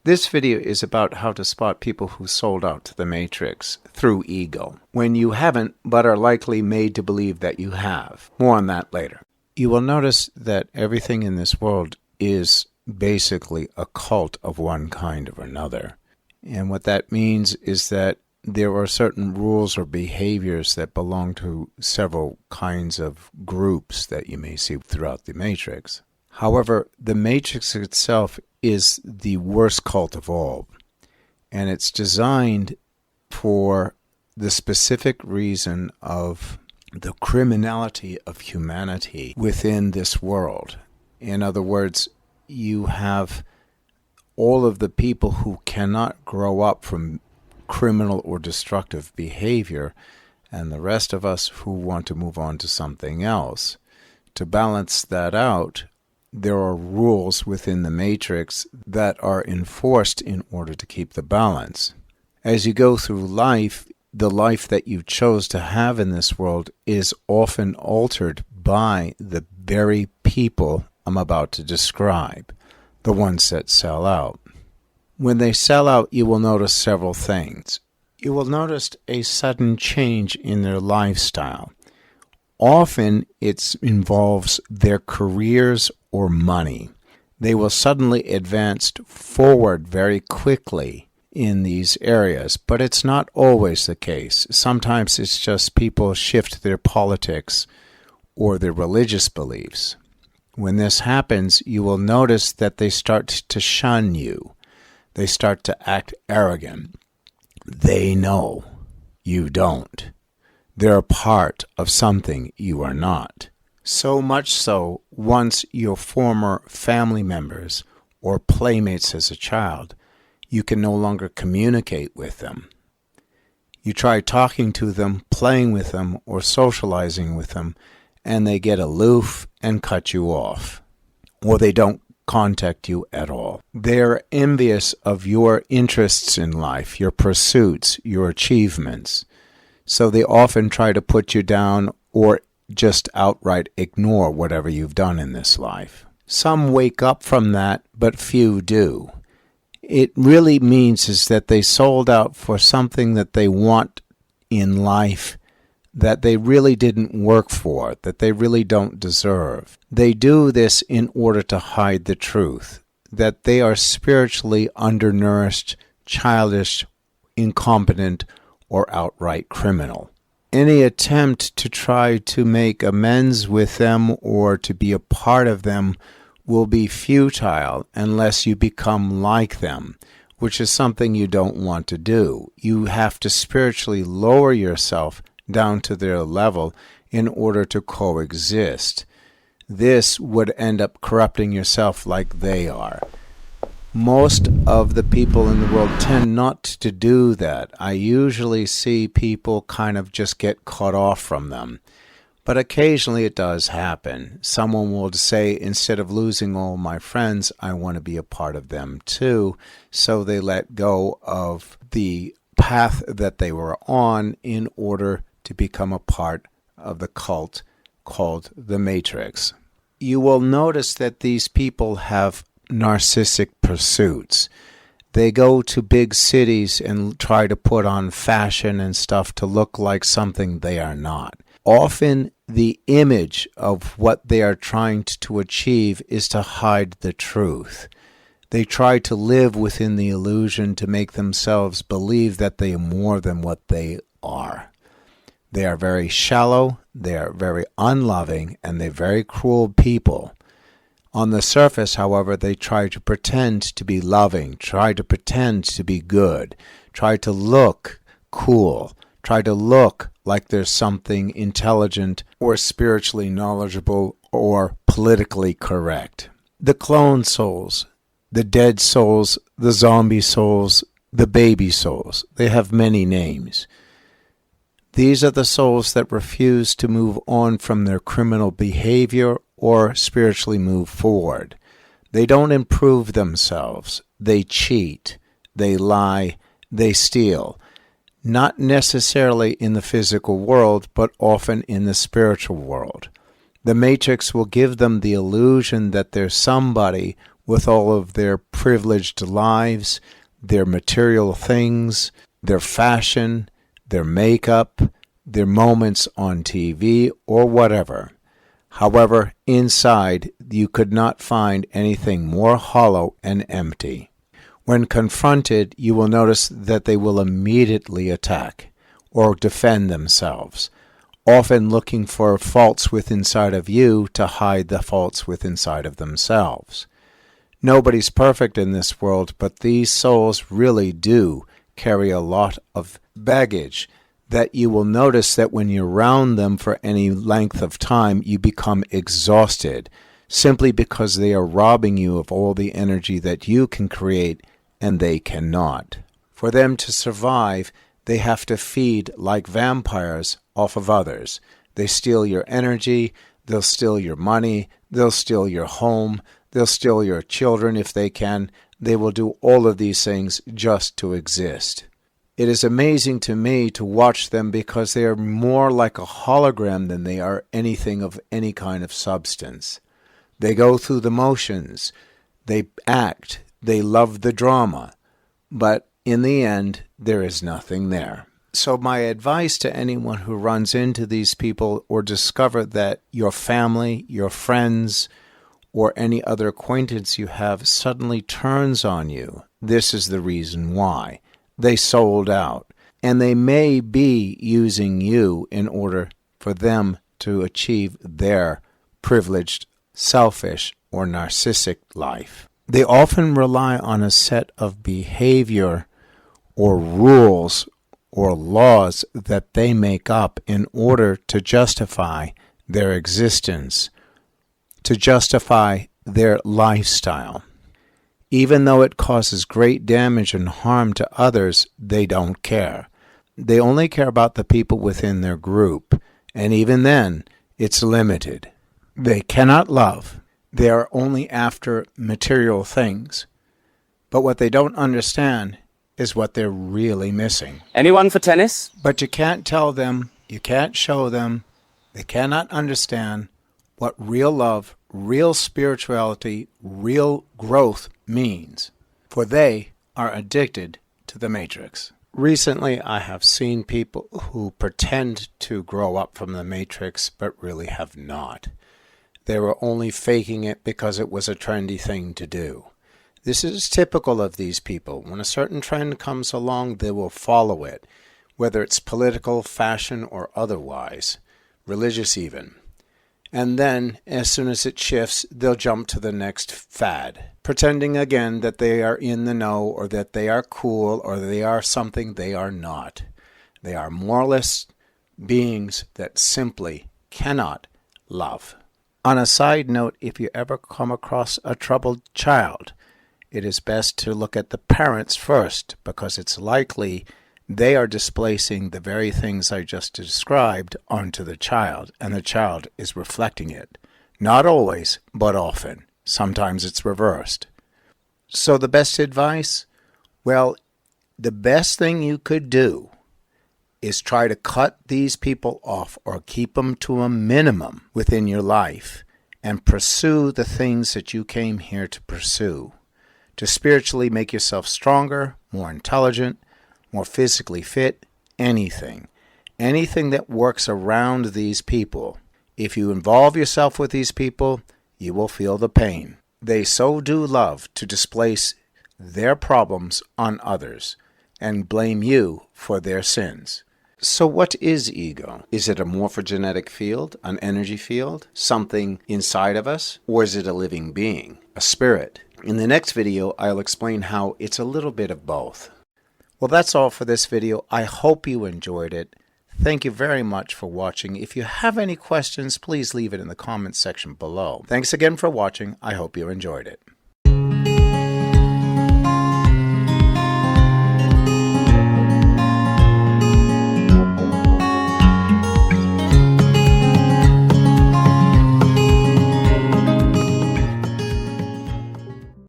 This video is about how to spot people who sold out to the Matrix through ego, when you haven't but are likely made to believe that you have. More on that later. You will notice that everything in this world is basically a cult of one kind or another. And what that means is that there are certain rules or behaviors that belong to several kinds of groups that you may see throughout the Matrix. However, the Matrix itself is the worst cult of all, and it's designed for the specific reason of the criminality of humanity within this world. In other words, you have all of the people who cannot grow up from criminal or destructive behavior, and the rest of us who want to move on to something else. To balance that out, there are rules within the Matrix that are enforced in order to keep the balance. As you go through life, the life that you chose to have in this world is often altered by the very people I'm about to describe, the ones that sell out. When they sell out, you will notice several things. You will notice a sudden change in their lifestyle. Often it involves their careers or money. They will suddenly advance forward very quickly in these areas, but it's not always the case. Sometimes it's just people shift their politics or their religious beliefs. When this happens, you will notice that they start to shun you. They start to act arrogant. They know you don't. They're a part of something you are not. So much so, once your former family members or playmates as a child, you can no longer communicate with them. You try talking to them, playing with them, or socializing with them, and they get aloof and cut you off. Or they don't contact you at all. They're envious of your interests in life, your pursuits, your achievements. So they often try to put you down or just outright ignore whatever you've done in this life. Some wake up from that, but few do. It really means is that they sold out for something that they want in life that they really didn't work for, that they really don't deserve. They do this in order to hide the truth, that they are spiritually undernourished, childish, incompetent, or outright criminal. Any attempt to try to make amends with them or to be a part of them will be futile unless you become like them, which is something you don't want to do. You have to spiritually lower yourself down to their level in order to coexist. This would end up corrupting yourself like they are. Most of the people in the world tend not to do that. I usually see people kind of just get cut off from them. But occasionally it does happen. Someone will say, instead of losing all my friends, I want to be a part of them too. So they let go of the path that they were on in order to become a part of the cult called the Matrix. You will notice that these people have narcissistic pursuits. They go to big cities and try to put on fashion and stuff to look like something they are not. Often the image of what they are trying to achieve is to hide the truth. They try to live within the illusion to make themselves believe that they are more than what they are. They are very shallow, they are very unloving, and they're very cruel people. On the surface, however, they try to pretend to be loving, try to pretend to be good, try to look cool, try to look like there's something intelligent or spiritually knowledgeable or politically correct. The clone souls, the dead souls, the zombie souls, the baby souls, they have many names. These are the souls that refuse to move on from their criminal behavior or spiritually move forward. They don't improve themselves. They cheat. They lie. They steal. Not necessarily in the physical world, but often in the spiritual world. The Matrix will give them the illusion that they're somebody with all of their privileged lives, their material things, their fashion, their makeup, their moments on TV, or whatever. However, inside, you could not find anything more hollow and empty. When confronted, you will notice that they will immediately attack or defend themselves, often looking for faults within inside of you to hide the faults within inside of themselves. Nobody's perfect in this world, but these souls really do carry a lot of baggage that you will notice that when you're around them for any length of time, you become exhausted, simply because they are robbing you of all the energy that you can create and they cannot. For them to survive, they have to feed like vampires off of others. They steal your energy, they'll steal your money, they'll steal your home, they'll steal your children if they can. They will do all of these things just to exist. It is amazing to me to watch them because they are more like a hologram than they are anything of any kind of substance. They go through the motions, they act, they love the drama, but in the end, there is nothing there. So my advice to anyone who runs into these people or discover that your family, your friends, or any other acquaintance you have suddenly turns on you, this is the reason why. They sold out, and they may be using you in order for them to achieve their privileged, selfish, or narcissistic life. They often rely on a set of behavior or rules or laws that they make up in order to justify their existence, to justify their lifestyle. Even though it causes great damage and harm to others, they don't care. They only care about the people within their group, and even then, it's limited. They cannot love. They are only after material things. But what they don't understand is what they're really missing. Anyone for tennis? But you can't tell them, you can't show them, they cannot understand what real love, real spirituality, real growth means, for they are addicted to the Matrix. Recently, I have seen people who pretend to grow up from the Matrix, but really have not. They were only faking it because it was a trendy thing to do. This is typical of these people. When a certain trend comes along, they will follow it, whether it's political, fashion, or otherwise, religious even. And then, as soon as it shifts, they'll jump to the next fad, pretending again that they are in the know, or that they are cool, or they are something they are not. They are moralist beings that simply cannot love. On a side note, if you ever come across a troubled child, it is best to look at the parents first, because it's likely they are displacing the very things I just described onto the child, and the child is reflecting it. Not always, but often. Sometimes it's reversed. So the best advice? Well, the best thing you could do is try to cut these people off or keep them to a minimum within your life and pursue the things that you came here to pursue. To spiritually make yourself stronger, more intelligent, more physically fit, anything. Anything that works around these people. If you involve yourself with these people, you will feel the pain. They so do love to displace their problems on others and blame you for their sins. So what is ego? Is it a morphogenetic field, an energy field, something inside of us, or is it a living being, a spirit? In the next video, I'll explain how it's a little bit of both. Well, that's all for this video. I hope you enjoyed it. Thank you very much for watching. If you have any questions, please leave it in the comments section below. Thanks again for watching. I hope you enjoyed it.